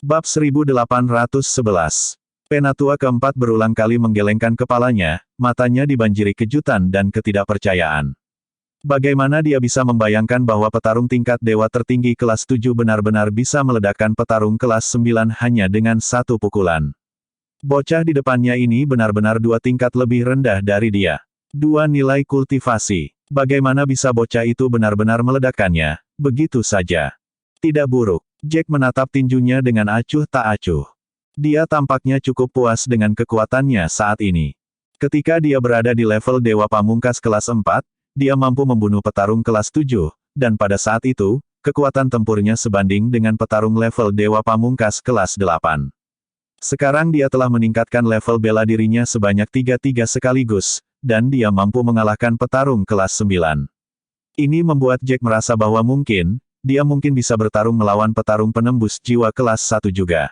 Bab 1811. Penatua keempat berulang kali menggelengkan kepalanya, matanya dibanjiri kejutan dan ketidakpercayaan. Bagaimana dia bisa membayangkan bahwa petarung tingkat dewa tertinggi kelas 7 benar-benar bisa meledakkan petarung kelas 9 hanya dengan satu pukulan. Bocah di depannya ini benar-benar 2 tingkat lebih rendah dari dia. 2 nilai kultivasi. Bagaimana bisa bocah itu benar-benar meledakkannya, begitu saja? Tidak buruk. Jack menatap tinjunya dengan acuh tak acuh. Dia tampaknya cukup puas dengan kekuatannya saat ini. Ketika dia berada di level Dewa Pamungkas kelas 4, dia mampu membunuh petarung kelas 7, dan pada saat itu, kekuatan tempurnya sebanding dengan petarung level Dewa Pamungkas kelas 8. Sekarang dia telah meningkatkan level bela dirinya sebanyak 3 sekaligus, dan dia mampu mengalahkan petarung kelas 9. Ini membuat Jack merasa bahwa dia mungkin bisa bertarung melawan petarung penembus jiwa kelas 1 juga.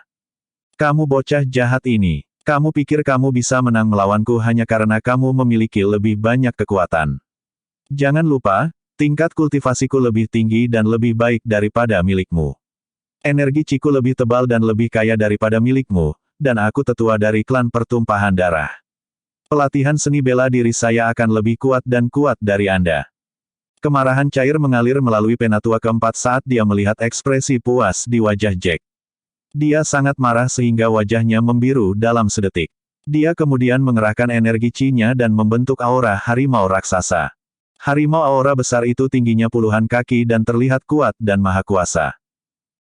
Kamu bocah jahat ini. Kamu pikir kamu bisa menang melawanku hanya karena kamu memiliki lebih banyak kekuatan. Jangan lupa, tingkat kultivasiku lebih tinggi dan lebih baik daripada milikmu. Energi Ciku lebih tebal dan lebih kaya daripada milikmu, dan aku tetua dari klan pertumpahan darah. Pelatihan seni bela diri saya akan lebih kuat dan kuat dari Anda. Kemarahan cair mengalir melalui penatua keempat saat dia melihat ekspresi puas di wajah Jack. Dia sangat marah sehingga wajahnya membiru dalam sedetik. Dia kemudian mengerahkan energi Chi-nya dan membentuk aura harimau raksasa. Harimau aura besar itu tingginya puluhan kaki dan terlihat kuat dan maha kuasa.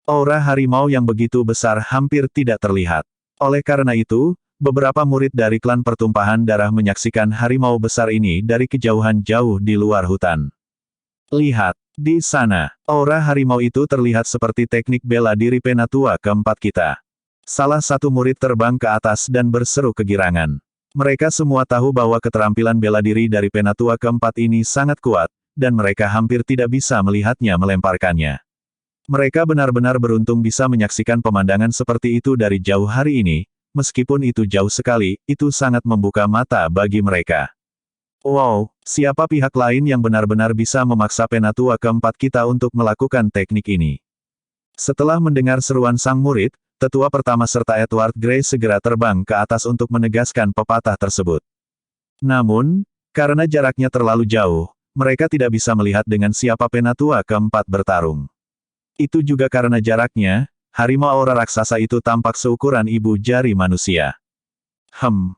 Aura harimau yang begitu besar hampir tidak terlihat. Oleh karena itu, beberapa murid dari klan pertumpahan darah menyaksikan harimau besar ini dari kejauhan jauh di luar hutan. Lihat, di sana, aura harimau itu terlihat seperti teknik bela diri penatua keempat kita. Salah satu murid terbang ke atas dan berseru kegirangan. Mereka semua tahu bahwa keterampilan bela diri dari penatua keempat ini sangat kuat, dan mereka hampir tidak bisa melihatnya melemparkannya. Mereka benar-benar beruntung bisa menyaksikan pemandangan seperti itu dari jauh hari ini, meskipun itu jauh sekali, itu sangat membuka mata bagi mereka. Wow, siapa pihak lain yang benar-benar bisa memaksa penatua keempat kita untuk melakukan teknik ini? Setelah mendengar seruan sang murid, tetua pertama serta Edward Grey segera terbang ke atas untuk menegaskan pepatah tersebut. Namun, karena jaraknya terlalu jauh, mereka tidak bisa melihat dengan siapa penatua keempat bertarung. Itu juga karena jaraknya, harimau aura raksasa itu tampak seukuran ibu jari manusia.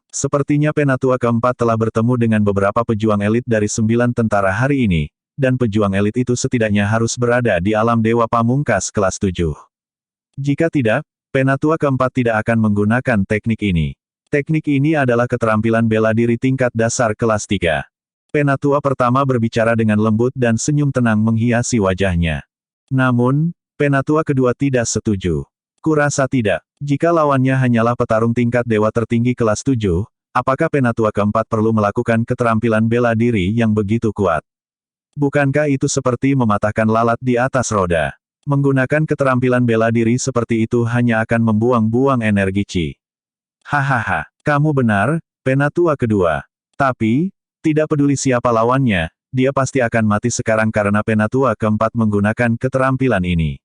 Sepertinya penatua keempat telah bertemu dengan beberapa pejuang elit dari 9 tentara hari ini, dan pejuang elit itu setidaknya harus berada di alam Dewa Pamungkas kelas 7. Jika tidak, penatua keempat tidak akan menggunakan teknik ini. Teknik ini adalah keterampilan bela diri tingkat dasar kelas 3. Penatua pertama berbicara dengan lembut dan senyum tenang menghiasi wajahnya. Namun, penatua kedua tidak setuju. Kurasa tidak. Jika lawannya hanyalah petarung tingkat dewa tertinggi kelas 7, apakah penatua keempat perlu melakukan keterampilan bela diri yang begitu kuat? Bukankah itu seperti mematahkan lalat di atas roda? Menggunakan keterampilan bela diri seperti itu hanya akan membuang-buang energi Chi. Hahaha, kamu benar, penatua kedua. Tapi, tidak peduli siapa lawannya, dia pasti akan mati sekarang karena penatua keempat menggunakan keterampilan ini.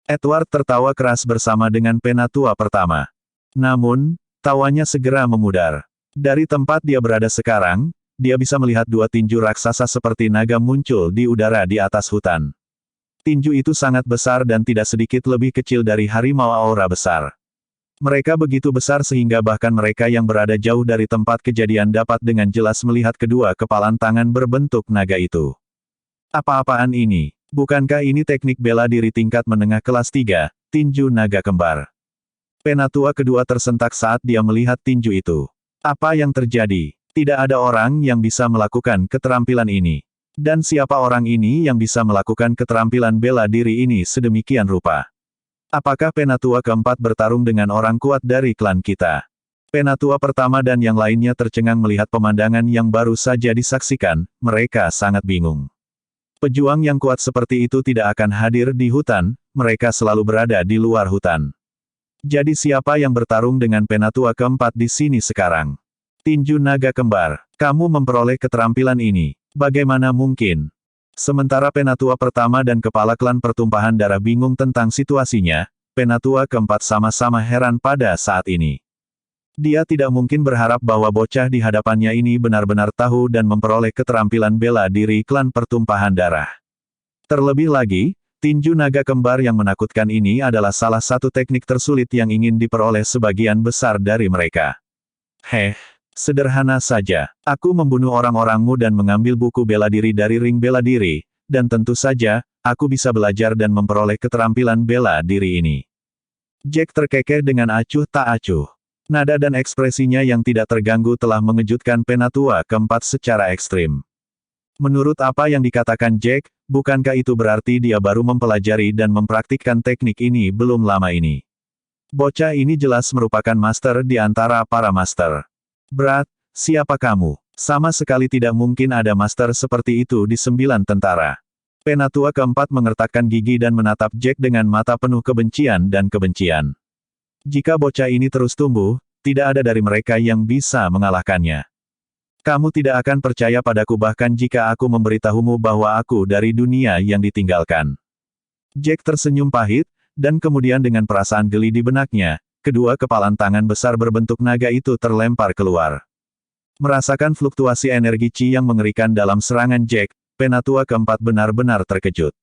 Edward tertawa keras bersama dengan penatua pertama. Namun, tawanya segera memudar. Dari tempat dia berada sekarang, dia bisa melihat 2 tinju raksasa seperti naga muncul di udara di atas hutan. Tinju itu sangat besar dan tidak sedikit lebih kecil dari harimau aura besar. Mereka begitu besar sehingga bahkan mereka yang berada jauh dari tempat kejadian dapat dengan jelas melihat kedua kepalan tangan berbentuk naga itu. Apa-apaan ini? Bukankah ini teknik bela diri tingkat menengah kelas 3, tinju naga kembar? Penatua kedua tersentak saat dia melihat tinju itu. Apa yang terjadi? Tidak ada orang yang bisa melakukan keterampilan ini. Dan siapa orang ini yang bisa melakukan keterampilan bela diri ini sedemikian rupa? Apakah penatua keempat bertarung dengan orang kuat dari klan kita? Penatua pertama dan yang lainnya tercengang melihat pemandangan yang baru saja disaksikan, mereka sangat bingung. Pejuang yang kuat seperti itu tidak akan hadir di hutan, mereka selalu berada di luar hutan. Jadi siapa yang bertarung dengan penatua keempat di sini sekarang? Tinju naga kembar, kamu memperoleh keterampilan ini. Bagaimana mungkin? Sementara penatua pertama dan kepala klan pertumpahan darah bingung tentang situasinya, Penatua keempat sama-sama heran pada saat ini. Dia tidak mungkin berharap bahwa bocah di hadapannya ini benar-benar tahu dan memperoleh keterampilan bela diri klan pertumpahan darah. Terlebih lagi, tinju naga kembar yang menakutkan ini adalah salah satu teknik tersulit yang ingin diperoleh sebagian besar dari mereka. Sederhana saja. Aku membunuh orang-orangmu dan mengambil buku bela diri dari ring bela diri, dan tentu saja, aku bisa belajar dan memperoleh keterampilan bela diri ini. Jack terkekeh dengan acuh tak acuh. Nada dan ekspresinya yang tidak terganggu telah mengejutkan Penatua keempat secara ekstrim. Menurut apa yang dikatakan Jack, bukankah itu berarti dia baru mempelajari dan mempraktikkan teknik ini belum lama ini? Bocah ini jelas merupakan master di antara para master. Berat, siapa kamu? Sama sekali tidak mungkin ada master seperti itu di 9 tentara. Penatua keempat mengertakkan gigi dan menatap Jack dengan mata penuh kebencian dan kebencian. Jika bocah ini terus tumbuh, tidak ada dari mereka yang bisa mengalahkannya. Kamu tidak akan percaya padaku bahkan jika aku memberitahumu bahwa aku dari dunia yang ditinggalkan. Jack tersenyum pahit, dan kemudian dengan perasaan geli di benaknya, kedua kepalan tangan besar berbentuk naga itu terlempar keluar. Merasakan fluktuasi energi Qi yang mengerikan dalam serangan Jack, Penatua keempat benar-benar terkejut.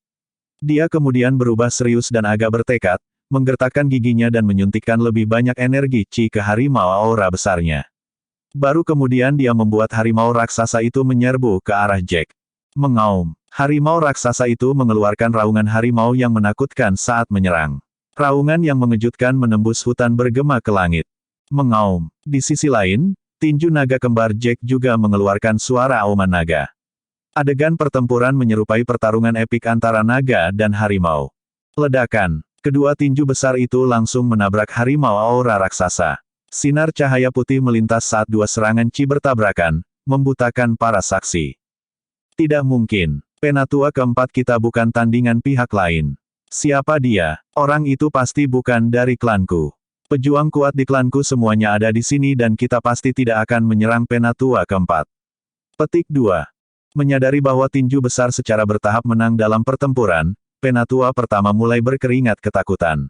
Dia kemudian berubah serius dan agak bertekad, menggertakkan giginya dan menyuntikkan lebih banyak energi Qi ke harimau aura besarnya. Baru kemudian dia membuat harimau raksasa itu menyerbu ke arah Jack. Mengaum. Harimau raksasa itu mengeluarkan raungan harimau yang menakutkan saat menyerang. Raungan yang mengejutkan menembus hutan bergema ke langit. Mengaum. Di sisi lain, tinju naga kembar Jack juga mengeluarkan suara auman naga. Adegan pertempuran menyerupai pertarungan epik antara naga dan harimau. Ledakan. Kedua tinju besar itu langsung menabrak harimau aura raksasa. Sinar cahaya putih melintas saat dua serangan Qi bertabrakan, membutakan para saksi. Tidak mungkin. Penatua keempat kita bukan tandingan pihak lain. Siapa dia? Orang itu pasti bukan dari klanku. Pejuang kuat di klanku semuanya ada di sini dan kita pasti tidak akan menyerang Penatua keempat. Petik 2. Menyadari bahwa tinju besar secara bertahap menang dalam pertempuran, Penatua pertama mulai berkeringat ketakutan.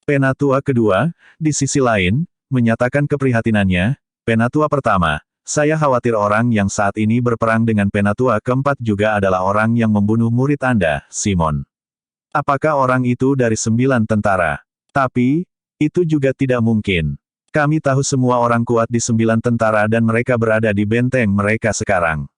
Penatua kedua, di sisi lain, menyatakan keprihatinannya. Penatua pertama, saya khawatir orang yang saat ini berperang dengan Penatua keempat juga adalah orang yang membunuh murid Anda, Simon. Apakah orang itu dari 9 tentara? Tapi, itu juga tidak mungkin. Kami tahu semua orang kuat di 9 tentara dan mereka berada di benteng mereka sekarang.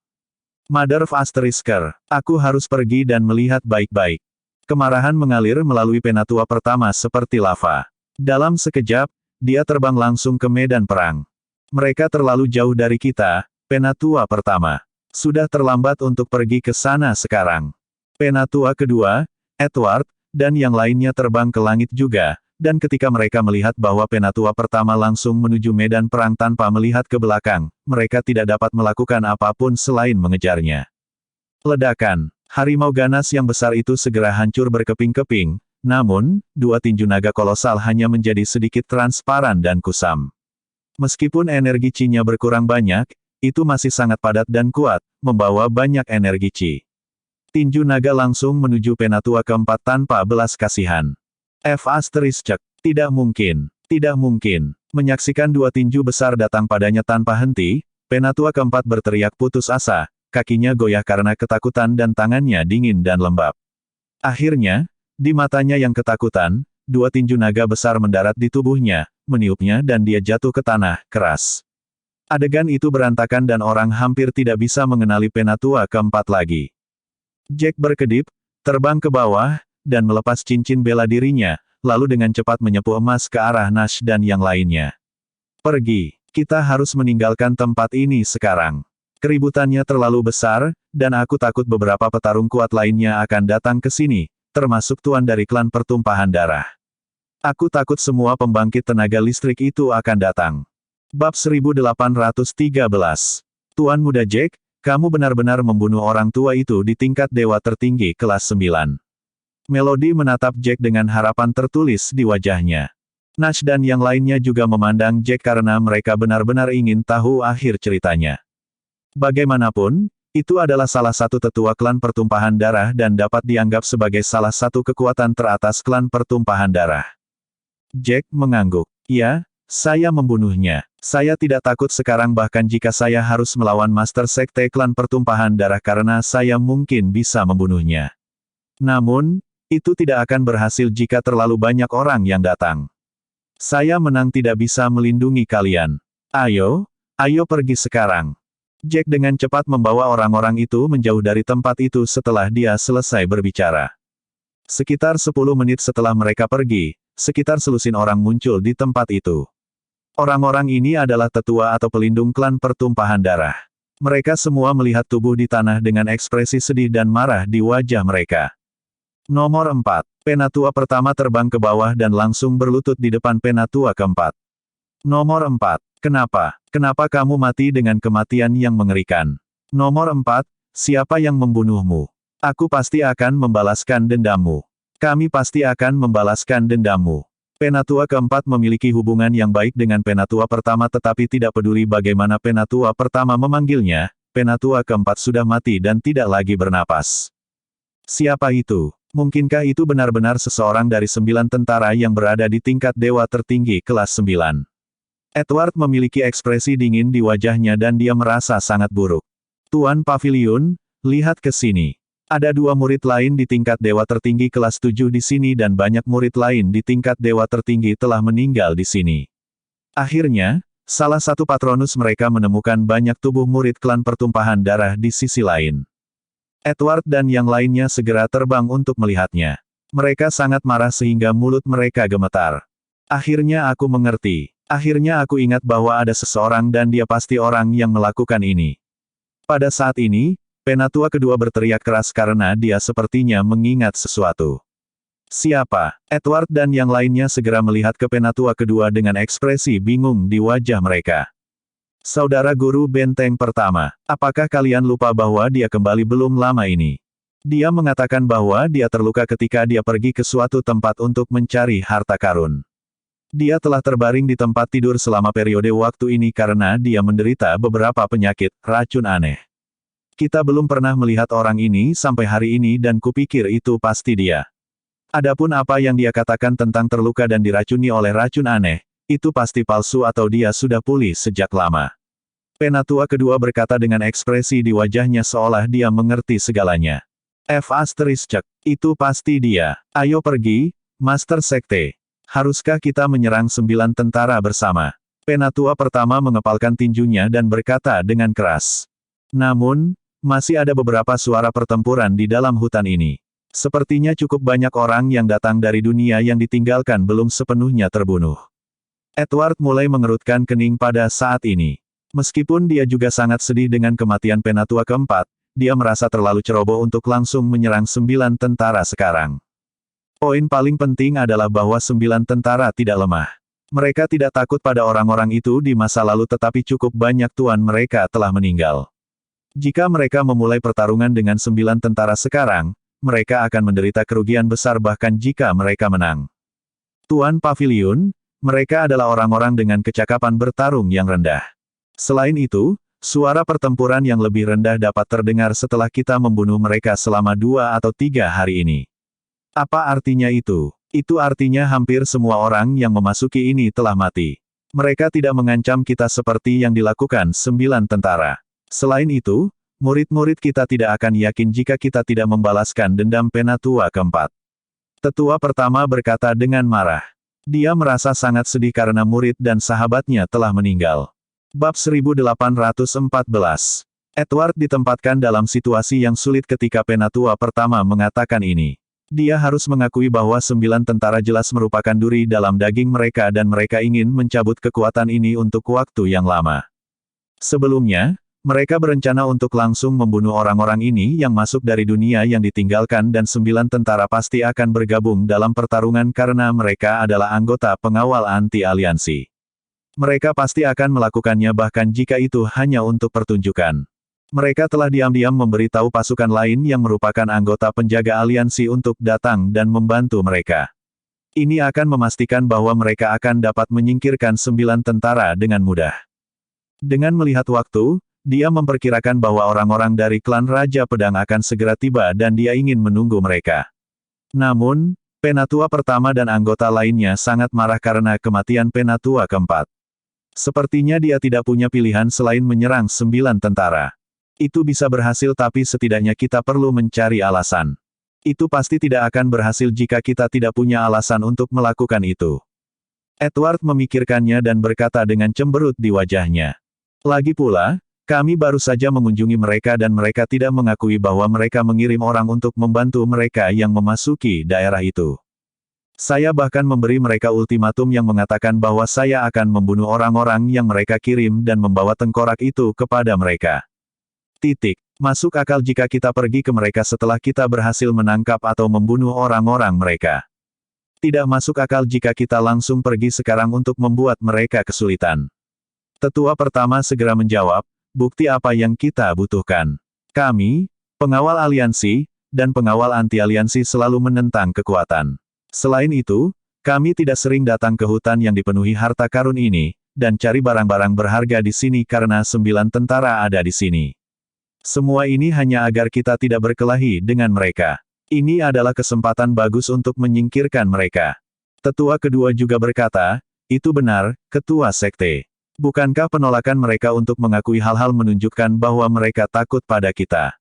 Mother of Asterisker, aku harus pergi dan melihat baik-baik. Kemarahan mengalir melalui Penatua pertama seperti lava. Dalam sekejap, dia terbang langsung ke medan perang. Mereka terlalu jauh dari kita, Penatua pertama. Sudah terlambat untuk pergi ke sana sekarang. Penatua kedua, Edward, dan yang lainnya terbang ke langit juga, dan ketika mereka melihat bahwa Penatua pertama langsung menuju medan perang tanpa melihat ke belakang, mereka tidak dapat melakukan apapun selain mengejarnya. Ledakan. Harimau ganas yang besar itu segera hancur berkeping-keping, namun, dua tinju naga kolosal hanya menjadi sedikit transparan dan kusam. Meskipun energi Qi-nya berkurang banyak, itu masih sangat padat dan kuat, membawa banyak energi Qi. Tinju naga langsung menuju Penatua keempat tanpa belas kasihan. Tidak mungkin. Tidak mungkin. Menyaksikan dua tinju besar datang padanya tanpa henti, Penatua keempat berteriak putus asa. Kakinya goyah karena ketakutan dan tangannya dingin dan lembab. Akhirnya, di matanya yang ketakutan, dua tinju naga besar mendarat di tubuhnya, meniupnya dan dia jatuh ke tanah, keras. Adegan itu berantakan dan orang hampir tidak bisa mengenali Penatua keempat lagi. Jack berkedip, terbang ke bawah, dan melepas cincin bela dirinya, lalu dengan cepat menyepu emas ke arah Nash dan yang lainnya. Pergi, kita harus meninggalkan tempat ini sekarang. Keributannya terlalu besar, dan aku takut beberapa petarung kuat lainnya akan datang ke sini, termasuk tuan dari klan pertumpahan darah. Aku takut semua pembangkit tenaga listrik itu akan datang. Bab 1813. Tuan Muda Jack, kamu benar-benar membunuh orang tua itu di tingkat dewa tertinggi kelas 9. Melody menatap Jack dengan harapan tertulis di wajahnya. Nash dan yang lainnya juga memandang Jack karena mereka benar-benar ingin tahu akhir ceritanya. Bagaimanapun, itu adalah salah satu tetua klan pertumpahan darah dan dapat dianggap sebagai salah satu kekuatan teratas klan pertumpahan darah. Jack mengangguk. Ya, saya membunuhnya. Saya tidak takut sekarang bahkan jika saya harus melawan Master Sekte Klan Pertumpahan Darah karena saya mungkin bisa membunuhnya. Namun, itu tidak akan berhasil jika terlalu banyak orang yang datang. Saya menang tidak bisa melindungi kalian. Ayo pergi sekarang. Jack dengan cepat membawa orang-orang itu menjauh dari tempat itu setelah dia selesai berbicara. Sekitar 10 menit setelah mereka pergi, sekitar selusin orang muncul di tempat itu. Orang-orang ini adalah tetua atau pelindung klan Pertumpahan Darah. Mereka semua melihat tubuh di tanah dengan ekspresi sedih dan marah di wajah mereka. Nomor 4. Penatua pertama terbang ke bawah dan langsung berlutut di depan penatua keempat. Nomor 4. Kenapa? Kenapa kamu mati dengan kematian yang mengerikan? Nomor 4. Siapa yang membunuhmu? Aku pasti akan membalaskan dendammu. Kami pasti akan membalaskan dendammu. Penatua keempat memiliki hubungan yang baik dengan penatua pertama tetapi tidak peduli bagaimana penatua pertama memanggilnya, penatua keempat sudah mati dan tidak lagi bernapas. Siapa itu? Mungkinkah itu benar-benar seseorang dari 9 tentara yang berada di tingkat dewa tertinggi kelas 9? Edward memiliki ekspresi dingin di wajahnya dan dia merasa sangat buruk. Tuan Pavilion, lihat ke sini. Ada 2 murid lain di tingkat dewa tertinggi kelas 7 di sini dan banyak murid lain di tingkat dewa tertinggi telah meninggal di sini. Akhirnya, salah satu patronus mereka menemukan banyak tubuh murid klan Pertumpahan Darah di sisi lain. Edward dan yang lainnya segera terbang untuk melihatnya. Mereka sangat marah sehingga mulut mereka gemetar. Akhirnya aku mengerti. Akhirnya aku ingat bahwa ada seseorang dan dia pasti orang yang melakukan ini. Pada saat ini, penatua kedua berteriak keras karena dia sepertinya mengingat sesuatu. Siapa? Edward dan yang lainnya segera melihat ke penatua kedua dengan ekspresi bingung di wajah mereka. Saudara guru benteng pertama, apakah kalian lupa bahwa dia kembali belum lama ini? Dia mengatakan bahwa dia terluka ketika dia pergi ke suatu tempat untuk mencari harta karun. Dia telah terbaring di tempat tidur selama periode waktu ini karena dia menderita beberapa penyakit, racun aneh. Kita belum pernah melihat orang ini sampai hari ini dan kupikir itu pasti dia. Adapun apa yang dia katakan tentang terluka dan diracuni oleh racun aneh, itu pasti palsu atau dia sudah pulih sejak lama. Penatua kedua berkata dengan ekspresi di wajahnya seolah dia mengerti segalanya. Itu pasti dia. Ayo pergi, Master Sekte. Haruskah kita menyerang 9 tentara bersama? Penatua pertama mengepalkan tinjunya dan berkata dengan keras. Namun, masih ada beberapa suara pertempuran di dalam hutan ini. Sepertinya cukup banyak orang yang datang dari dunia yang ditinggalkan belum sepenuhnya terbunuh. Edward mulai mengerutkan kening pada saat ini. Meskipun dia juga sangat sedih dengan kematian penatua keempat, dia merasa terlalu ceroboh untuk langsung menyerang 9 tentara sekarang. Poin paling penting adalah bahwa 9 tentara tidak lemah. Mereka tidak takut pada orang-orang itu di masa lalu tetapi cukup banyak tuan mereka telah meninggal. Jika mereka memulai pertarungan dengan 9 tentara sekarang, mereka akan menderita kerugian besar bahkan jika mereka menang. Tuan Pavilion, mereka adalah orang-orang dengan kecakapan bertarung yang rendah. Selain itu, suara pertempuran yang lebih rendah dapat terdengar setelah kita membunuh mereka selama 2 atau 3 hari ini. Apa artinya itu? Itu artinya hampir semua orang yang memasuki ini telah mati. Mereka tidak mengancam kita seperti yang dilakukan 9 tentara. Selain itu, murid-murid kita tidak akan yakin jika kita tidak membalaskan dendam penatua keempat. Tetua pertama berkata dengan marah. Dia merasa sangat sedih karena murid dan sahabatnya telah meninggal. Bab 1814. Edward ditempatkan dalam situasi yang sulit ketika penatua pertama mengatakan ini. Dia harus mengakui bahwa 9 tentara jelas merupakan duri dalam daging mereka dan mereka ingin mencabut kekuatan ini untuk waktu yang lama. Sebelumnya, mereka berencana untuk langsung membunuh orang-orang ini yang masuk dari dunia yang ditinggalkan dan 9 tentara pasti akan bergabung dalam pertarungan karena mereka adalah anggota pengawal anti-aliansi. Mereka pasti akan melakukannya bahkan jika itu hanya untuk pertunjukan. Mereka telah diam-diam memberitahu pasukan lain yang merupakan anggota penjaga aliansi untuk datang dan membantu mereka. Ini akan memastikan bahwa mereka akan dapat menyingkirkan 9 tentara dengan mudah. Dengan melihat waktu, dia memperkirakan bahwa orang-orang dari klan Raja Pedang akan segera tiba dan dia ingin menunggu mereka. Namun, Penatua pertama dan anggota lainnya sangat marah karena kematian penatua keempat. Sepertinya dia tidak punya pilihan selain menyerang 9 tentara. Itu bisa berhasil tapi setidaknya kita perlu mencari alasan. Itu pasti tidak akan berhasil jika kita tidak punya alasan untuk melakukan itu. Edward memikirkannya dan berkata dengan cemberut di wajahnya. Lagi pula, kami baru saja mengunjungi mereka dan mereka tidak mengakui bahwa mereka mengirim orang untuk membantu mereka yang memasuki daerah itu. Saya bahkan memberi mereka ultimatum yang mengatakan bahwa saya akan membunuh orang-orang yang mereka kirim dan membawa tengkorak itu kepada mereka. Masuk akal jika kita pergi ke mereka setelah kita berhasil menangkap atau membunuh orang-orang mereka. Tidak masuk akal jika kita langsung pergi sekarang untuk membuat mereka kesulitan. Tetua pertama segera menjawab, bukti apa yang kita butuhkan? Kami, pengawal aliansi, dan pengawal anti-aliansi selalu menentang kekuatan. Selain itu, kami tidak sering datang ke hutan yang dipenuhi harta karun ini, dan cari barang-barang berharga di sini karena 9 tentara ada di sini. Semua ini hanya agar kita tidak berkelahi dengan mereka. Ini adalah kesempatan bagus untuk menyingkirkan mereka. Tetua kedua juga berkata, itu benar, Ketua Sekte. Bukankah penolakan mereka untuk mengakui hal-hal menunjukkan bahwa mereka takut pada kita?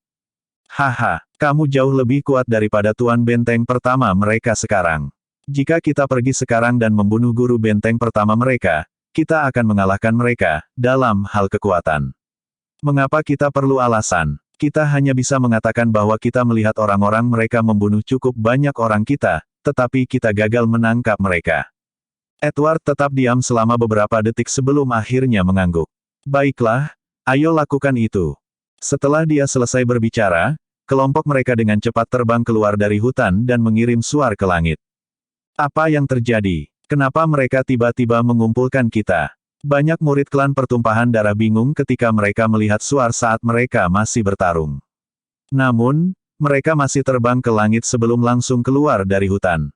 Haha, kamu jauh lebih kuat daripada Tuan Benteng pertama mereka sekarang. Jika kita pergi sekarang dan membunuh guru benteng pertama mereka, kita akan mengalahkan mereka, dalam hal kekuatan. Mengapa kita perlu alasan? Kita hanya bisa mengatakan bahwa kita melihat orang-orang mereka membunuh cukup banyak orang kita, tetapi kita gagal menangkap mereka. Edward tetap diam selama beberapa detik sebelum akhirnya mengangguk. Baiklah, ayo lakukan itu. Setelah dia selesai berbicara, kelompok mereka dengan cepat terbang keluar dari hutan dan mengirim suar ke langit. Apa yang terjadi? Kenapa mereka tiba-tiba mengumpulkan kita? Banyak murid klan pertumpahan darah bingung ketika mereka melihat suar saat mereka masih bertarung. Namun, mereka masih terbang ke langit sebelum langsung keluar dari hutan.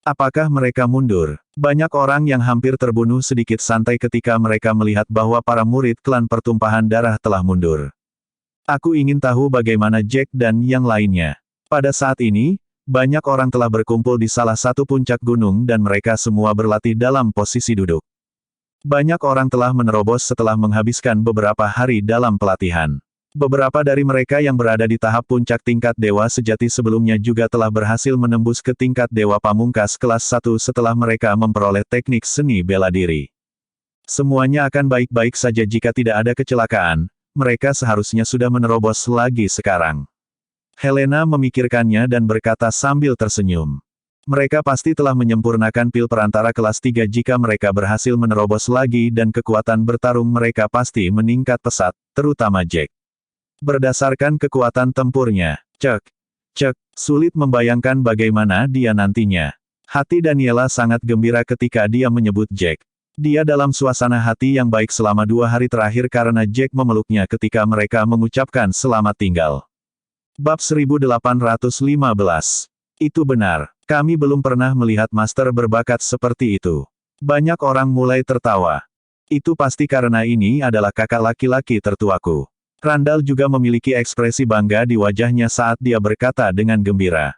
Apakah mereka mundur? Banyak orang yang hampir terbunuh sedikit santai ketika mereka melihat bahwa para murid klan pertumpahan darah telah mundur. Aku ingin tahu bagaimana Jack dan yang lainnya. Pada saat ini, banyak orang telah berkumpul di salah satu puncak gunung dan mereka semua berlatih dalam posisi duduk. Banyak orang telah menerobos setelah menghabiskan beberapa hari dalam pelatihan. Beberapa dari mereka yang berada di tahap puncak tingkat dewa sejati sebelumnya juga telah berhasil menembus ke tingkat dewa pamungkas kelas 1 setelah mereka memperoleh teknik seni bela diri. Semuanya akan baik-baik saja jika tidak ada kecelakaan, mereka seharusnya sudah menerobos lagi sekarang. Helena memikirkannya dan berkata sambil tersenyum. Mereka pasti telah menyempurnakan pil perantara kelas 3 jika mereka berhasil menerobos lagi dan kekuatan bertarung mereka pasti meningkat pesat, terutama Jack. Berdasarkan kekuatan tempurnya, sulit membayangkan bagaimana dia nantinya. Hati Daniela sangat gembira ketika dia menyebut Jack. Dia dalam suasana hati yang baik selama 2 hari terakhir karena Jack memeluknya ketika mereka mengucapkan selamat tinggal. Bab 1815. Itu benar. Kami belum pernah melihat master berbakat seperti itu. Banyak orang mulai tertawa. Itu pasti karena ini adalah kakak laki-laki tertuaku. Randall juga memiliki ekspresi bangga di wajahnya saat dia berkata dengan gembira.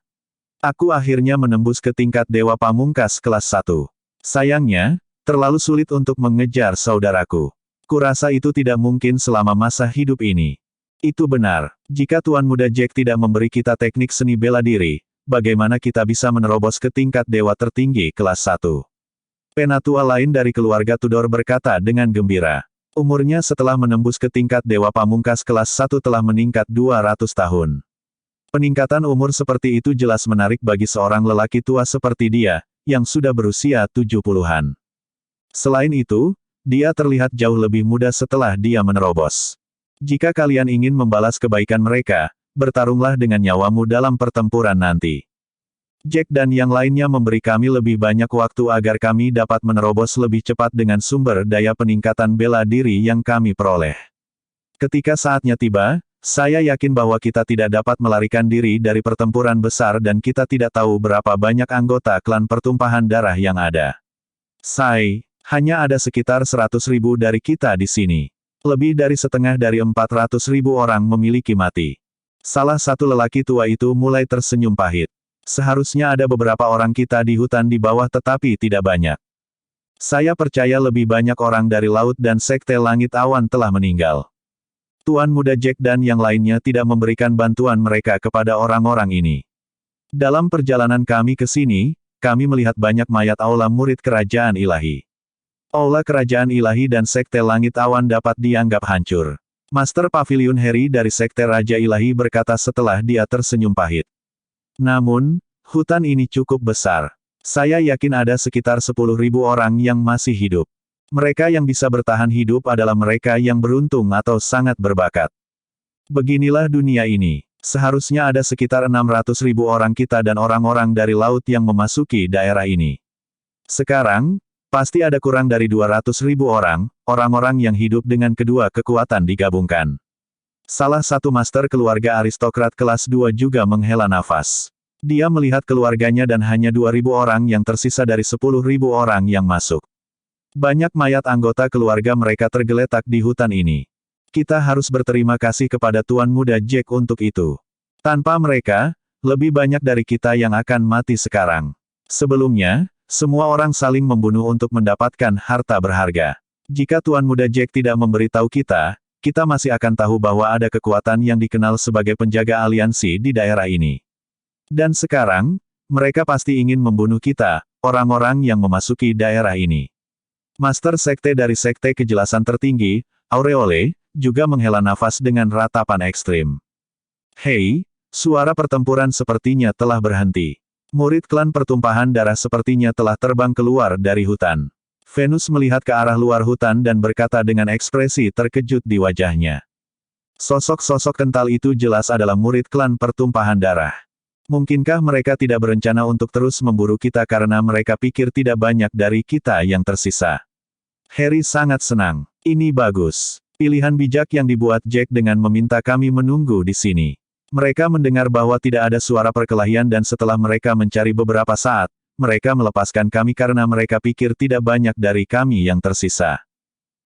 Aku akhirnya menembus ke tingkat dewa pamungkas kelas 1. Sayangnya, terlalu sulit untuk mengejar saudaraku. Kurasa itu tidak mungkin selama masa hidup ini. Itu benar. Jika Tuan Muda Jack tidak memberi kita teknik seni bela diri, bagaimana kita bisa menerobos ke tingkat dewa tertinggi kelas 1? Penatua lain dari keluarga Tudor berkata dengan gembira. Umurnya setelah menembus ke tingkat dewa pamungkas kelas 1 telah meningkat 200 tahun. Peningkatan umur seperti itu jelas menarik bagi seorang lelaki tua seperti dia, yang sudah berusia 70-an. Selain itu, dia terlihat jauh lebih muda setelah dia menerobos. Jika kalian ingin membalas kebaikan mereka, bertarunglah dengan nyawamu dalam pertempuran nanti. Jack dan yang lainnya memberi kami lebih banyak waktu agar kami dapat menerobos lebih cepat dengan sumber daya peningkatan bela diri yang kami peroleh. Ketika saatnya tiba, saya yakin bahwa kita tidak dapat melarikan diri dari pertempuran besar dan kita tidak tahu berapa banyak anggota klan pertumpahan darah yang ada. Hanya ada sekitar 100.000 dari kita di sini. Lebih dari setengah dari 400.000 orang memiliki mati. Salah satu lelaki tua itu mulai tersenyum pahit. Seharusnya ada beberapa orang kita di hutan di bawah tetapi tidak banyak. Saya percaya lebih banyak orang dari laut dan sekte langit awan telah meninggal. Tuan Muda Jack dan yang lainnya tidak memberikan bantuan mereka kepada orang-orang ini. Dalam perjalanan kami ke sini, kami melihat banyak mayat aula murid kerajaan ilahi. Aula kerajaan ilahi dan sekte langit awan dapat dianggap hancur. Master Pavilion Harry dari sekte Raja Ilahi berkata setelah dia tersenyum pahit. Namun, hutan ini cukup besar. Saya yakin ada sekitar 10.000 orang yang masih hidup. Mereka yang bisa bertahan hidup adalah mereka yang beruntung atau sangat berbakat. Beginilah dunia ini. Seharusnya ada sekitar 600.000 orang kita dan orang-orang dari laut yang memasuki daerah ini. Sekarang, pasti ada kurang dari 200.000 orang, orang-orang yang hidup dengan kedua kekuatan digabungkan. Salah satu master keluarga aristokrat kelas 2 juga menghela nafas. Dia melihat keluarganya dan hanya 2.000 orang yang tersisa dari 10.000 orang yang masuk. Banyak mayat anggota keluarga mereka tergeletak di hutan ini. Kita harus berterima kasih kepada Tuan Muda Jack untuk itu. Tanpa mereka, lebih banyak dari kita yang akan mati sekarang. Sebelumnya, semua orang saling membunuh untuk mendapatkan harta berharga. Jika Tuan Muda Jack tidak memberitahu kita, kita masih akan tahu bahwa ada kekuatan yang dikenal sebagai penjaga aliansi di daerah ini. Dan sekarang, mereka pasti ingin membunuh kita, orang-orang yang memasuki daerah ini. Master Sekte dari Sekte Kejelasan Tertinggi, Aureole, juga menghela nafas dengan ratapan ekstrim. Hei, suara pertempuran sepertinya telah berhenti. Murid klan pertumpahan darah sepertinya telah terbang keluar dari hutan. Venus melihat ke arah luar hutan dan berkata dengan ekspresi terkejut di wajahnya. Sosok-sosok kental itu jelas adalah murid klan pertumpahan darah. Mungkinkah mereka tidak berencana untuk terus memburu kita karena mereka pikir tidak banyak dari kita yang tersisa? Harry sangat senang. Ini bagus. Pilihan bijak yang dibuat Jack dengan meminta kami menunggu di sini. Mereka mendengar bahwa tidak ada suara perkelahian dan setelah mereka mencari beberapa saat, mereka melepaskan kami karena mereka pikir tidak banyak dari kami yang tersisa.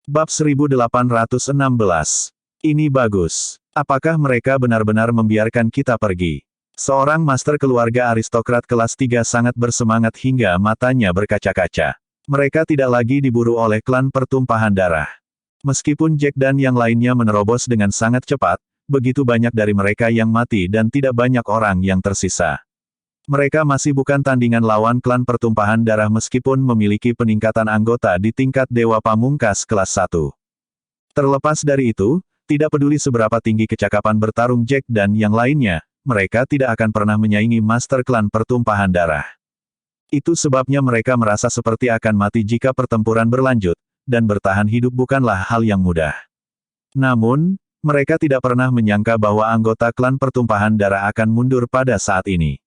Bab 1816. Ini bagus. Apakah mereka benar-benar membiarkan kita pergi? Seorang master keluarga aristokrat kelas 3 sangat bersemangat hingga matanya berkaca-kaca. Mereka tidak lagi diburu oleh klan pertumpahan darah. Meskipun Jack dan yang lainnya menerobos dengan sangat cepat, begitu banyak dari mereka yang mati dan tidak banyak orang yang tersisa. Mereka masih bukan tandingan lawan klan pertumpahan darah meskipun memiliki peningkatan anggota di tingkat Dewa Pamungkas kelas 1. Terlepas dari itu, tidak peduli seberapa tinggi kecakapan bertarung Jack dan yang lainnya, mereka tidak akan pernah menyaingi master klan pertumpahan darah. Itu sebabnya mereka merasa seperti akan mati jika pertempuran berlanjut, dan bertahan hidup bukanlah hal yang mudah. Namun, mereka tidak pernah menyangka bahwa anggota klan pertumpahan darah akan mundur pada saat ini.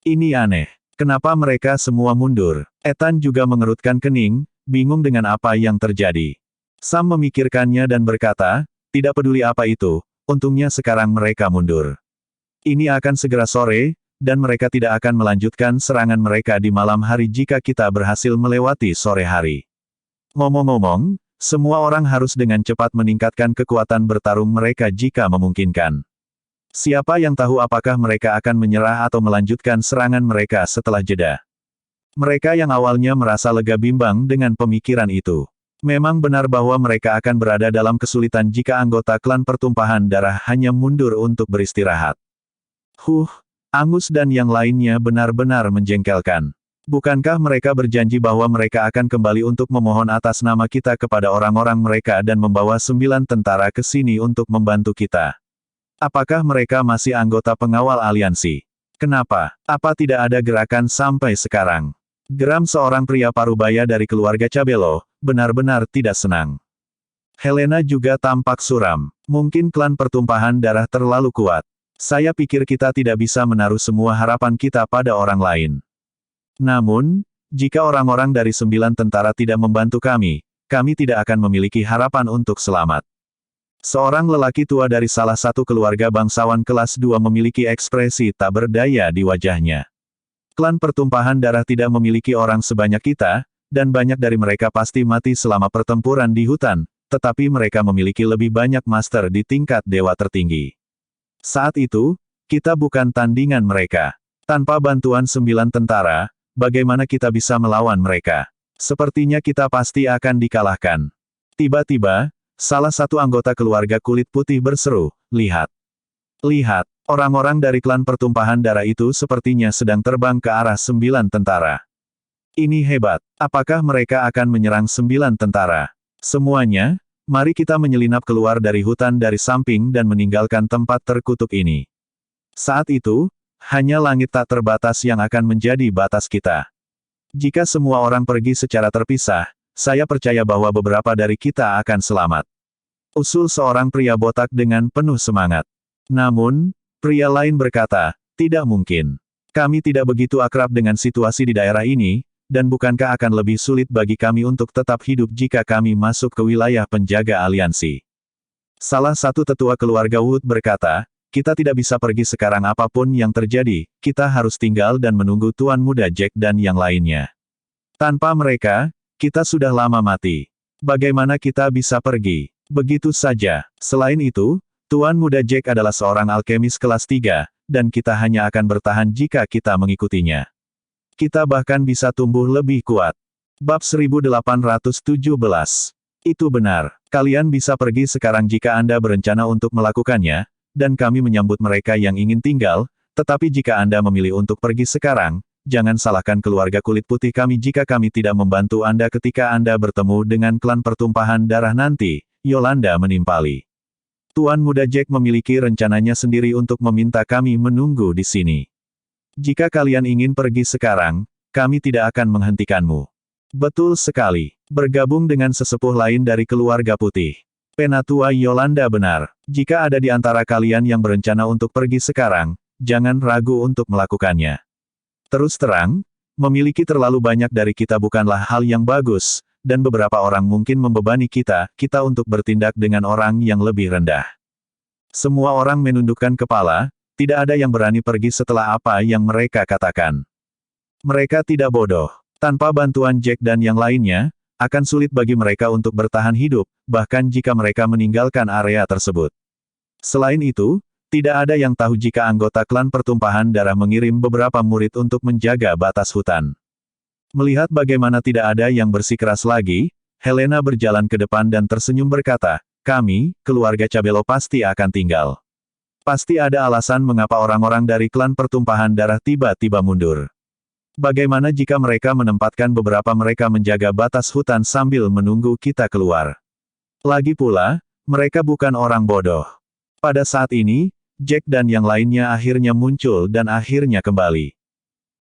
Ini aneh. Kenapa mereka semua mundur? Ethan juga mengerutkan kening, bingung dengan apa yang terjadi. Sam memikirkannya dan berkata, tidak peduli apa itu, untungnya sekarang mereka mundur. Ini akan segera sore, dan mereka tidak akan melanjutkan serangan mereka di malam hari jika kita berhasil melewati sore hari. Ngomong-ngomong, semua orang harus dengan cepat meningkatkan kekuatan bertarung mereka jika memungkinkan. Siapa yang tahu apakah mereka akan menyerah atau melanjutkan serangan mereka setelah jeda. Mereka yang awalnya merasa lega bimbang dengan pemikiran itu. Memang benar bahwa mereka akan berada dalam kesulitan jika anggota klan pertumpahan darah hanya mundur untuk beristirahat. Angus dan yang lainnya benar-benar menjengkelkan. Bukankah mereka berjanji bahwa mereka akan kembali untuk memohon atas nama kita kepada orang-orang mereka dan membawa 9 tentara ke sini untuk membantu kita? Apakah mereka masih anggota pengawal aliansi? Kenapa? Apa tidak ada gerakan sampai sekarang? Geram seorang pria parubaya dari keluarga Cabello, benar-benar tidak senang. Helena juga tampak suram. Mungkin klan pertumpahan darah terlalu kuat. Saya pikir kita tidak bisa menaruh semua harapan kita pada orang lain. Namun, jika orang-orang dari 9 tentara tidak membantu kami tidak akan memiliki harapan untuk selamat. Seorang lelaki tua dari salah satu keluarga bangsawan kelas 2 memiliki ekspresi tak berdaya di wajahnya. Klan pertumpahan darah tidak memiliki orang sebanyak kita, dan banyak dari mereka pasti mati selama pertempuran di hutan, tetapi mereka memiliki lebih banyak master di tingkat dewa tertinggi. Saat itu, kita bukan tandingan mereka. Tanpa bantuan 9 tentara, bagaimana kita bisa melawan mereka? Sepertinya kita pasti akan dikalahkan. Tiba-tiba, salah satu anggota keluarga kulit putih berseru, "Lihat! Lihat! Orang-orang dari klan pertumpahan darah itu sepertinya sedang terbang ke arah 9 tentara. Ini hebat. Apakah mereka akan menyerang 9 tentara? Semuanya, mari kita menyelinap keluar dari hutan dari samping dan meninggalkan tempat terkutuk ini." Saat itu, hanya langit tak terbatas yang akan menjadi batas kita. Jika semua orang pergi secara terpisah, saya percaya bahwa beberapa dari kita akan selamat. Usul seorang pria botak dengan penuh semangat. Namun, pria lain berkata, "Tidak mungkin. Kami tidak begitu akrab dengan situasi di daerah ini, dan bukankah akan lebih sulit bagi kami untuk tetap hidup jika kami masuk ke wilayah penjaga aliansi?" Salah satu tetua keluarga Wood berkata, "Kita tidak bisa pergi sekarang apapun yang terjadi, kita harus tinggal dan menunggu Tuan Muda Jack dan yang lainnya. Tanpa mereka, kita sudah lama mati. Bagaimana kita bisa pergi? Begitu saja. Selain itu, Tuan Muda Jack adalah seorang alkemis kelas 3, dan kita hanya akan bertahan jika kita mengikutinya. Kita bahkan bisa tumbuh lebih kuat." Bab 1817. Itu benar. Kalian bisa pergi sekarang jika Anda berencana untuk melakukannya, dan kami menyambut mereka yang ingin tinggal, tetapi jika Anda memilih untuk pergi sekarang, jangan salahkan keluarga kulit putih kami jika kami tidak membantu Anda ketika Anda bertemu dengan klan pertumpahan darah nanti, Yolanda menimpali. Tuan Muda Jack memiliki rencananya sendiri untuk meminta kami menunggu di sini. Jika kalian ingin pergi sekarang, kami tidak akan menghentikanmu. Betul sekali. Bergabung dengan sesepuh lain dari keluarga putih. Penatua Yolanda benar. Jika ada di antara kalian yang berencana untuk pergi sekarang, jangan ragu untuk melakukannya. Terus terang, memiliki terlalu banyak dari kita bukanlah hal yang bagus, dan beberapa orang mungkin membebani kita untuk bertindak dengan orang yang lebih rendah. Semua orang menundukkan kepala, tidak ada yang berani pergi setelah apa yang mereka katakan. Mereka tidak bodoh. Tanpa bantuan Jack dan yang lainnya, akan sulit bagi mereka untuk bertahan hidup, bahkan jika mereka meninggalkan area tersebut. Selain itu, tidak ada yang tahu jika anggota klan pertumpahan darah mengirim beberapa murid untuk menjaga batas hutan. Melihat bagaimana tidak ada yang bersikeras lagi, Helena berjalan ke depan dan tersenyum berkata, "Kami, keluarga Cabello pasti akan tinggal. Pasti ada alasan mengapa orang-orang dari klan pertumpahan darah tiba-tiba mundur. Bagaimana jika mereka menempatkan beberapa mereka menjaga batas hutan sambil menunggu kita keluar? Lagi pula, mereka bukan orang bodoh." Pada saat ini, Jack dan yang lainnya akhirnya muncul dan akhirnya kembali.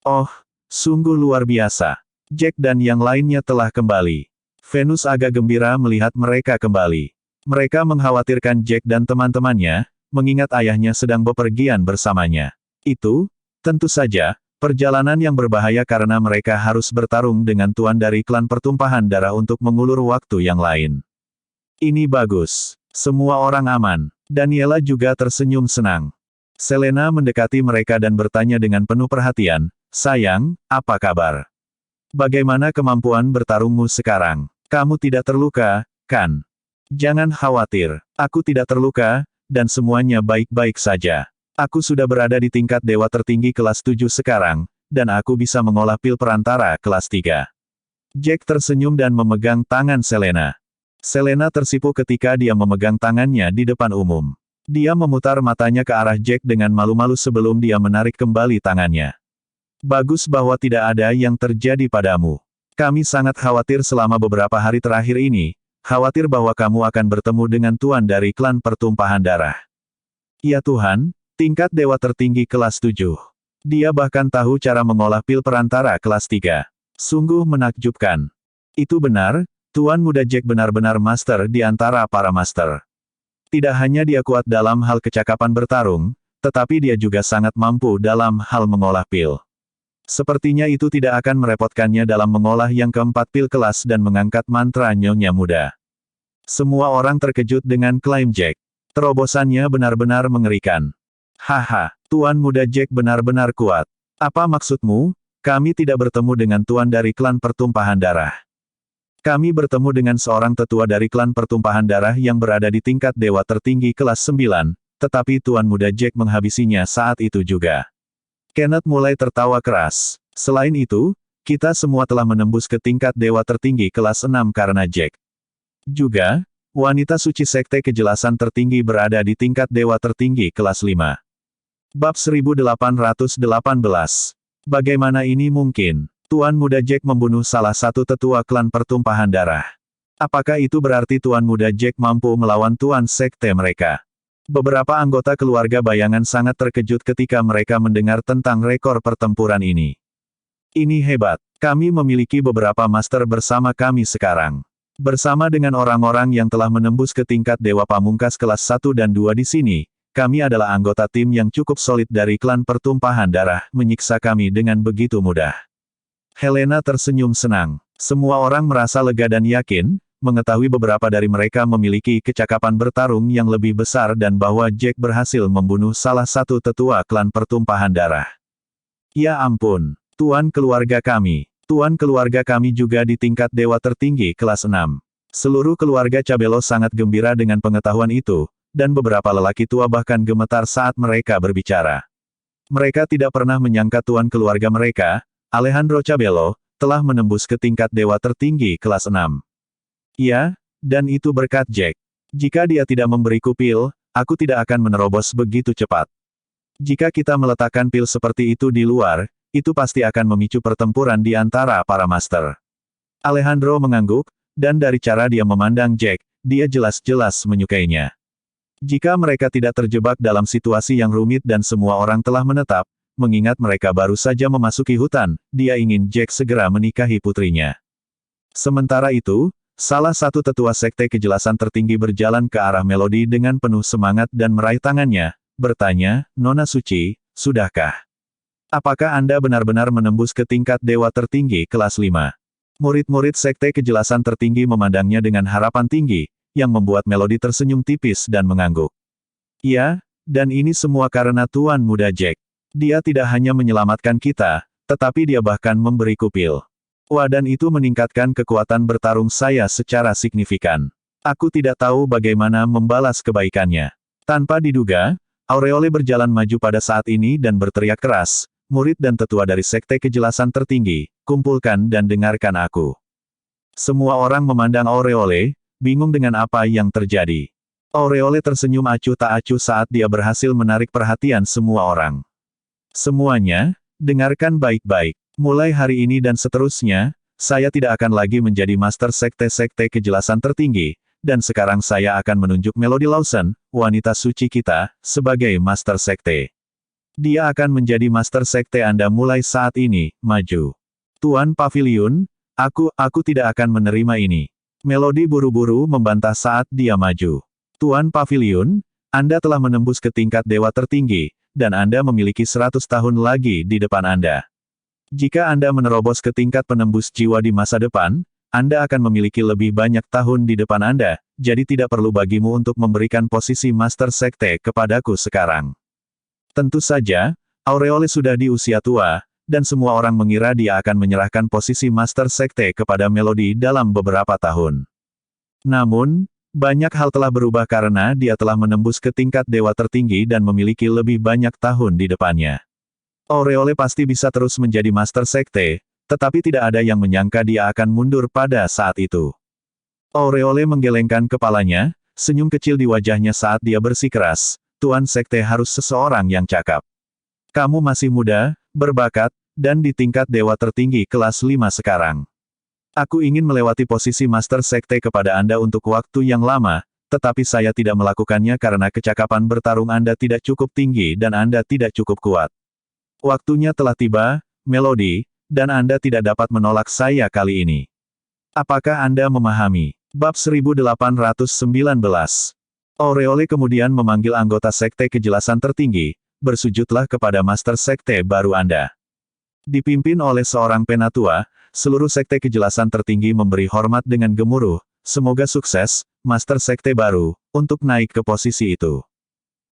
Oh, sungguh luar biasa. Jack dan yang lainnya telah kembali. Venus agak gembira melihat mereka kembali. Mereka mengkhawatirkan Jack dan teman-temannya, mengingat ayahnya sedang bepergian bersamanya. Itu, tentu saja, perjalanan yang berbahaya karena mereka harus bertarung dengan tuan dari klan pertumpahan darah untuk mengulur waktu yang lain. Ini bagus. Semua orang aman. Daniela juga tersenyum senang. Selena mendekati mereka dan bertanya dengan penuh perhatian, "Sayang, apa kabar? Bagaimana kemampuan bertarungmu sekarang? Kamu tidak terluka, kan?" "Jangan khawatir. Aku tidak terluka, dan semuanya baik-baik saja. Aku sudah berada di tingkat dewa tertinggi kelas 7 sekarang, dan aku bisa mengolah pil perantara kelas 3. Jack tersenyum dan memegang tangan Selena. Selena tersipu ketika dia memegang tangannya di depan umum. Dia memutar matanya ke arah Jack dengan malu-malu sebelum dia menarik kembali tangannya. "Bagus bahwa tidak ada yang terjadi padamu. Kami sangat khawatir selama beberapa hari terakhir ini, khawatir bahwa kamu akan bertemu dengan tuan dari klan pertumpahan darah." "Ya Tuhan, tingkat dewa tertinggi kelas 7. Dia bahkan tahu cara mengolah pil perantara kelas 3. Sungguh menakjubkan." "Itu benar, Tuan Muda Jack benar-benar master di antara para master. Tidak hanya dia kuat dalam hal kecakapan bertarung, tetapi dia juga sangat mampu dalam hal mengolah pil. Sepertinya itu tidak akan merepotkannya dalam mengolah yang keempat pil kelas dan mengangkat mantra Nyonya Muda." Semua orang terkejut dengan klaim Jack. Terobosannya benar-benar mengerikan. "Haha, Tuan Muda Jack benar-benar kuat. Apa maksudmu? Kami tidak bertemu dengan tuan dari klan pertumpahan darah. Kami bertemu dengan seorang tetua dari klan pertumpahan darah yang berada di tingkat dewa tertinggi kelas 9, tetapi Tuan Muda Jack menghabisinya saat itu juga." Kenneth mulai tertawa keras. Selain itu, kita semua telah menembus ke tingkat dewa tertinggi kelas 6 karena Jack. Juga, wanita suci sekte kejelasan tertinggi berada di tingkat dewa tertinggi kelas 5. Bab 1818. Bagaimana ini mungkin? Tuan Muda Jack membunuh salah satu tetua klan pertumpahan darah. Apakah itu berarti Tuan Muda Jack mampu melawan Tuan Sekte mereka? Beberapa anggota keluarga bayangan sangat terkejut ketika mereka mendengar tentang rekor pertempuran ini. Ini hebat. Kami memiliki beberapa master bersama kami sekarang. Bersama dengan orang-orang yang telah menembus ke tingkat Dewa Pamungkas kelas 1 dan 2 di sini, kami adalah anggota tim yang cukup solid dari klan pertumpahan darah, menyiksa kami dengan begitu mudah. Helena tersenyum senang. Semua orang merasa lega dan yakin, mengetahui beberapa dari mereka memiliki kecakapan bertarung yang lebih besar dan bahwa Jack berhasil membunuh salah satu tetua klan pertumpahan darah. Ya ampun, Tuan keluarga kami juga di tingkat dewa tertinggi kelas 6. Seluruh keluarga Cabello sangat gembira dengan pengetahuan itu, dan beberapa lelaki tua bahkan gemetar saat mereka berbicara. Mereka tidak pernah menyangka tuan keluarga mereka, Alejandro Cabello, telah menembus ke tingkat dewa tertinggi kelas 6. Ya, dan itu berkat Jack. Jika dia tidak memberiku pil, aku tidak akan menerobos begitu cepat. Jika kita meletakkan pil seperti itu di luar, itu pasti akan memicu pertempuran di antara para master. Alejandro mengangguk, dan dari cara dia memandang Jack, dia jelas-jelas menyukainya. Jika mereka tidak terjebak dalam situasi yang rumit dan semua orang telah menetap, mengingat mereka baru saja memasuki hutan, dia ingin Jack segera menikahi putrinya. Sementara itu, salah satu tetua sekte kejelasan tertinggi berjalan ke arah Melody dengan penuh semangat dan meraih tangannya, bertanya, Nona Suci, sudahkah? Apakah Anda benar-benar menembus ke tingkat dewa tertinggi kelas 5? Murid-murid sekte kejelasan tertinggi memandangnya dengan harapan tinggi, yang membuat Melody tersenyum tipis dan mengangguk. Ya, dan ini semua karena Tuan Muda Jack. Dia tidak hanya menyelamatkan kita, tetapi dia bahkan memberiku pil. Wah, dan itu meningkatkan kekuatan bertarung saya secara signifikan. Aku tidak tahu bagaimana membalas kebaikannya. Tanpa diduga, Aureole berjalan maju pada saat ini dan berteriak keras, murid dan tetua dari sekte kejelasan tertinggi, kumpulkan dan dengarkan aku. Semua orang memandang Aureole, bingung dengan apa yang terjadi. Aureole tersenyum acuh tak acuh saat dia berhasil menarik perhatian semua orang. Semuanya, dengarkan baik-baik. Mulai hari ini dan seterusnya, saya tidak akan lagi menjadi master sekte-sekte kejelasan tertinggi, dan sekarang saya akan menunjuk Melody Lawson, wanita suci kita, sebagai master sekte. Dia akan menjadi master sekte Anda mulai saat ini, maju. Tuan Pavilion, aku tidak akan menerima ini. Melody buru-buru membantah saat dia maju. Tuan Pavilion, Anda telah menembus ke tingkat dewa tertinggi, dan Anda memiliki 100 tahun lagi di depan Anda. Jika Anda menerobos ke tingkat penembus jiwa di masa depan, Anda akan memiliki lebih banyak tahun di depan Anda, jadi tidak perlu bagimu untuk memberikan posisi Master Sekte kepadaku sekarang. Tentu saja, Aureole sudah di usia tua, dan semua orang mengira dia akan menyerahkan posisi Master Sekte kepada Melody dalam beberapa tahun. Namun, banyak hal telah berubah karena dia telah menembus ke tingkat dewa tertinggi dan memiliki lebih banyak tahun di depannya. Aureole pasti bisa terus menjadi Master Sekte, tetapi tidak ada yang menyangka dia akan mundur pada saat itu. Aureole menggelengkan kepalanya, senyum kecil di wajahnya saat dia bersikeras, Tuan Sekte harus seseorang yang cakap. Kamu masih muda, berbakat, dan di tingkat dewa tertinggi kelas 5 sekarang. Aku ingin melewati posisi Master Sekte kepada Anda untuk waktu yang lama, tetapi saya tidak melakukannya karena kecakapan bertarung Anda tidak cukup tinggi dan Anda tidak cukup kuat. Waktunya telah tiba, Melody, dan Anda tidak dapat menolak saya kali ini. Apakah Anda memahami? Bab 1819. Aureole kemudian memanggil anggota Sekte Kejelasan Tertinggi, bersujudlah kepada Master Sekte baru Anda. Dipimpin oleh seorang penatua, seluruh Sekte Kejelasan Tertinggi memberi hormat dengan gemuruh, semoga sukses, Master Sekte baru, untuk naik ke posisi itu.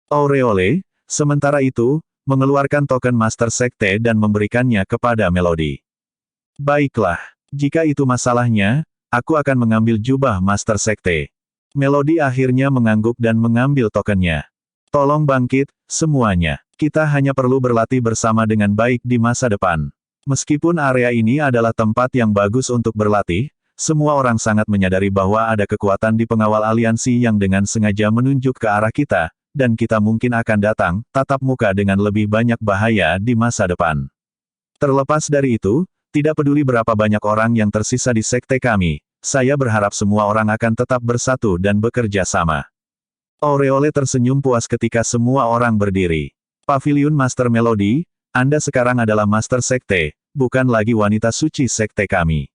Aureole, sementara itu, mengeluarkan token Master Sekte dan memberikannya kepada Melody. Baiklah, jika itu masalahnya, aku akan mengambil jubah Master Sekte. Melody akhirnya mengangguk dan mengambil tokennya. Tolong bangkit, semuanya. Kita hanya perlu berlatih bersama dengan baik di masa depan. Meskipun area ini adalah tempat yang bagus untuk berlatih, semua orang sangat menyadari bahwa ada kekuatan di pengawal aliansi yang dengan sengaja menunjuk ke arah kita, dan kita mungkin akan datang, tatap muka dengan lebih banyak bahaya di masa depan. Terlepas dari itu, tidak peduli berapa banyak orang yang tersisa di sekte kami, saya berharap semua orang akan tetap bersatu dan bekerja sama. Aureole tersenyum puas ketika semua orang berdiri. Paviliun Master Melody, Anda sekarang adalah Master Sekte, bukan lagi wanita suci sekte kami.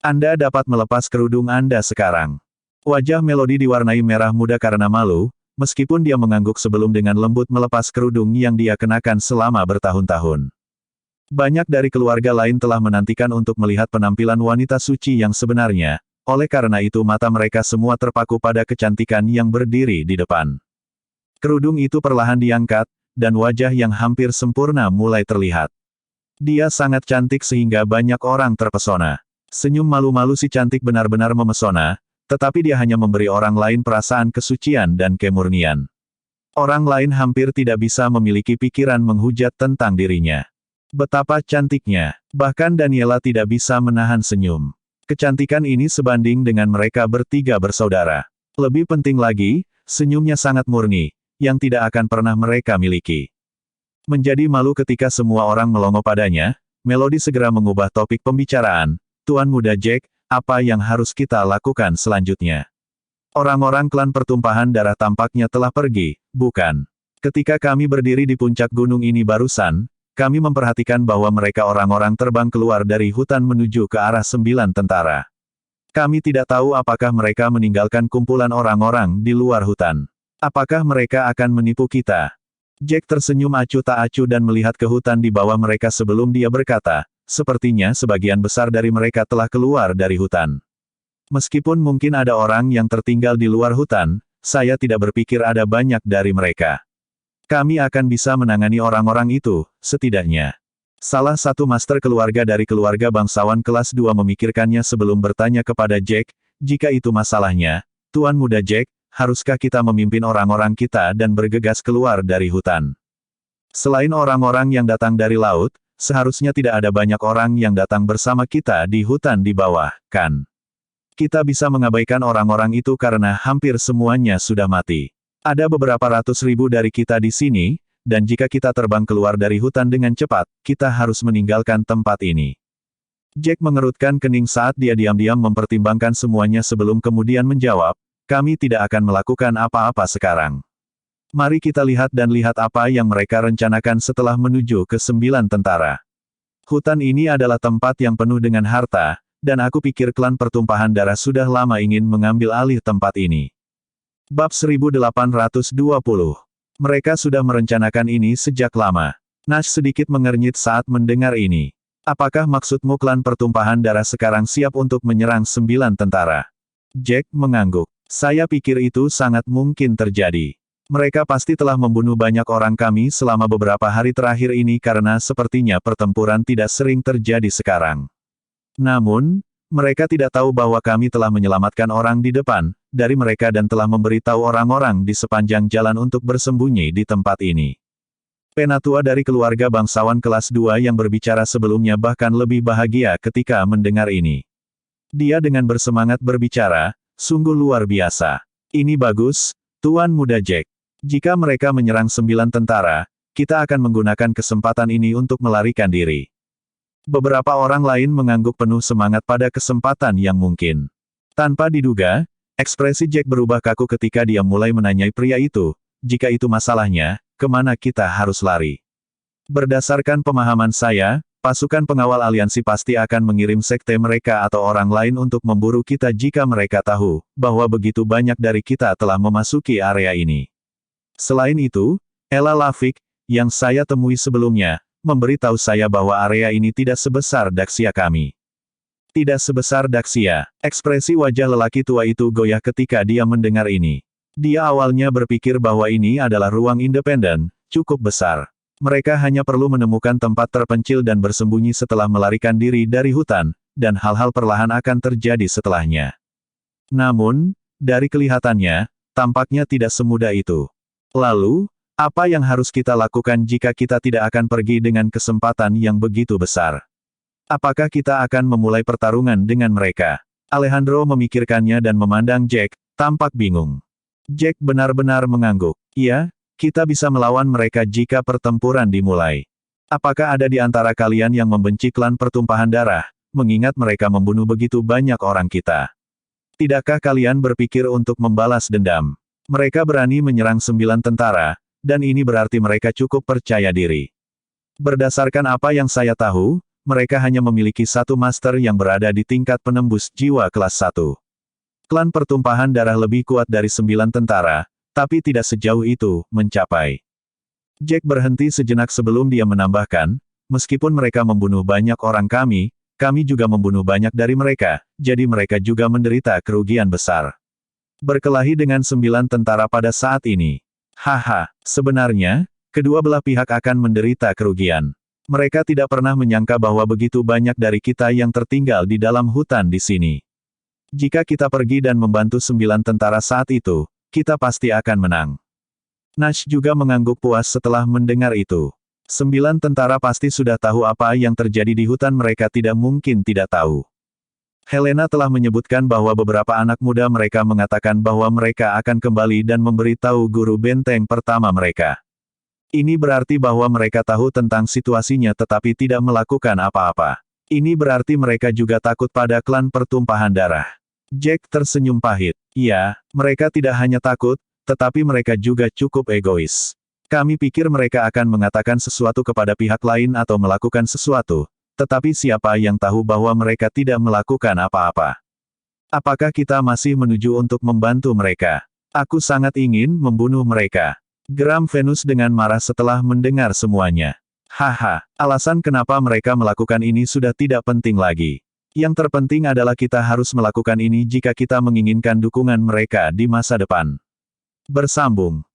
Anda dapat melepas kerudung Anda sekarang. Wajah Melody diwarnai merah muda karena malu, meskipun dia mengangguk sebelum dengan lembut melepas kerudung yang dia kenakan selama bertahun-tahun. Banyak dari keluarga lain telah menantikan untuk melihat penampilan wanita suci yang sebenarnya, oleh karena itu mata mereka semua terpaku pada kecantikan yang berdiri di depan. Kerudung itu perlahan diangkat, dan wajah yang hampir sempurna mulai terlihat. Dia sangat cantik sehingga banyak orang terpesona. Senyum malu-malu si cantik benar-benar memesona, tetapi dia hanya memberi orang lain perasaan kesucian dan kemurnian. Orang lain hampir tidak bisa memiliki pikiran menghujat tentang dirinya. Betapa cantiknya, bahkan Daniela tidak bisa menahan senyum. Kecantikan ini sebanding dengan mereka bertiga bersaudara. Lebih penting lagi, senyumnya sangat murni, yang tidak akan pernah mereka miliki. Menjadi malu ketika semua orang melongo padanya, Melody segera mengubah topik pembicaraan. Tuan Muda Jack, apa yang harus kita lakukan selanjutnya? Orang-orang klan pertumpahan darah tampaknya telah pergi, bukan? Ketika kami berdiri di puncak gunung ini barusan, kami memperhatikan bahwa mereka orang-orang terbang keluar dari hutan menuju ke arah 9 tentara. Kami tidak tahu apakah mereka meninggalkan kumpulan orang-orang di luar hutan. Apakah mereka akan menipu kita? Jack tersenyum acuh tak acuh dan melihat ke hutan di bawah mereka sebelum dia berkata, sepertinya sebagian besar dari mereka telah keluar dari hutan. Meskipun mungkin ada orang yang tertinggal di luar hutan, saya tidak berpikir ada banyak dari mereka. Kami akan bisa menangani orang-orang itu, setidaknya. Salah satu master keluarga dari keluarga bangsawan kelas 2 memikirkannya sebelum bertanya kepada Jack, jika itu masalahnya, Tuan Muda Jack, haruskah kita memimpin orang-orang kita dan bergegas keluar dari hutan? Selain orang-orang yang datang dari laut, seharusnya tidak ada banyak orang yang datang bersama kita di hutan di bawah, kan? Kita bisa mengabaikan orang-orang itu karena hampir semuanya sudah mati. Ada beberapa ratus ribu dari kita di sini, dan jika kita terbang keluar dari hutan dengan cepat, kita harus meninggalkan tempat ini. Jack mengerutkan kening saat dia diam-diam mempertimbangkan semuanya sebelum kemudian menjawab, kami tidak akan melakukan apa-apa sekarang. Mari kita lihat dan lihat apa yang mereka rencanakan setelah menuju ke 9 tentara. Hutan ini adalah tempat yang penuh dengan harta, dan aku pikir klan pertumpahan darah sudah lama ingin mengambil alih tempat ini. Bab 1820. Mereka sudah merencanakan ini sejak lama. Nash sedikit mengernyit saat mendengar ini. Apakah maksudmu klan pertumpahan darah sekarang siap untuk menyerang 9 tentara? Jack mengangguk. Saya pikir itu sangat mungkin terjadi. Mereka pasti telah membunuh banyak orang kami selama beberapa hari terakhir ini karena sepertinya pertempuran tidak sering terjadi sekarang. Namun, mereka tidak tahu bahwa kami telah menyelamatkan orang di depan, dari mereka dan telah memberitahu orang-orang di sepanjang jalan untuk bersembunyi di tempat ini. Penatua dari keluarga bangsawan kelas 2 yang berbicara sebelumnya bahkan lebih bahagia ketika mendengar ini. Dia dengan bersemangat berbicara, sungguh luar biasa. Ini bagus, Tuan Muda Jack. Jika mereka menyerang 9 tentara, kita akan menggunakan kesempatan ini untuk melarikan diri. Beberapa orang lain mengangguk penuh semangat pada kesempatan yang mungkin. Tanpa diduga, ekspresi Jack berubah kaku ketika dia mulai menanyai pria itu, jika itu masalahnya, kemana kita harus lari? Berdasarkan pemahaman saya, pasukan pengawal aliansi pasti akan mengirim sekte mereka atau orang lain untuk memburu kita jika mereka tahu, bahwa begitu banyak dari kita telah memasuki area ini. Selain itu, Ella Lafik, yang saya temui sebelumnya, memberitahu saya bahwa area ini tidak sebesar Daxia kami. Tidak sebesar Daxia. Ekspresi wajah lelaki tua itu goyah ketika dia mendengar ini. Dia awalnya berpikir bahwa ini adalah ruang independen, cukup besar. Mereka hanya perlu menemukan tempat terpencil dan bersembunyi setelah melarikan diri dari hutan, dan hal-hal perlahan akan terjadi setelahnya. Namun, dari kelihatannya, tampaknya tidak semudah itu. Lalu, apa yang harus kita lakukan jika kita tidak akan pergi dengan kesempatan yang begitu besar? Apakah kita akan memulai pertarungan dengan mereka? Alejandro memikirkannya dan memandang Jack, tampak bingung. Jack benar-benar mengangguk. Iya, kita bisa melawan mereka jika pertempuran dimulai. Apakah ada di antara kalian yang membenci klan pertumpahan darah, mengingat mereka membunuh begitu banyak orang kita? Tidakkah kalian berpikir untuk membalas dendam? Mereka berani menyerang 9 tentara, dan ini berarti mereka cukup percaya diri. Berdasarkan apa yang saya tahu, mereka hanya memiliki satu master yang berada di tingkat penembus jiwa kelas 1. Klan pertumpahan darah lebih kuat dari 9 tentara, tapi tidak sejauh itu, mencapai. Jack berhenti sejenak sebelum dia menambahkan, meskipun mereka membunuh banyak orang kami juga membunuh banyak dari mereka, jadi mereka juga menderita kerugian besar. Berkelahi dengan 9 tentara pada saat ini. Haha, sebenarnya, kedua belah pihak akan menderita kerugian. Mereka tidak pernah menyangka bahwa begitu banyak dari kita yang tertinggal di dalam hutan di sini. Jika kita pergi dan membantu 9 tentara saat itu, kita pasti akan menang. Nash juga mengangguk puas setelah mendengar itu. 9 tentara pasti sudah tahu apa yang terjadi di hutan, mereka tidak mungkin tidak tahu. Helena telah menyebutkan bahwa beberapa anak muda mereka mengatakan bahwa mereka akan kembali dan memberitahu guru benteng pertama mereka. Ini berarti bahwa mereka tahu tentang situasinya tetapi tidak melakukan apa-apa. Ini berarti mereka juga takut pada klan pertumpahan darah. Jack tersenyum pahit. Iya, mereka tidak hanya takut, tetapi mereka juga cukup egois. Kami pikir mereka akan mengatakan sesuatu kepada pihak lain atau melakukan sesuatu, tetapi siapa yang tahu bahwa mereka tidak melakukan apa-apa? Apakah kita masih menuju untuk membantu mereka? Aku sangat ingin membunuh mereka. Geram Venus dengan marah setelah mendengar semuanya. Haha, alasan kenapa mereka melakukan ini sudah tidak penting lagi. Yang terpenting adalah kita harus melakukan ini jika kita menginginkan dukungan mereka di masa depan. Bersambung.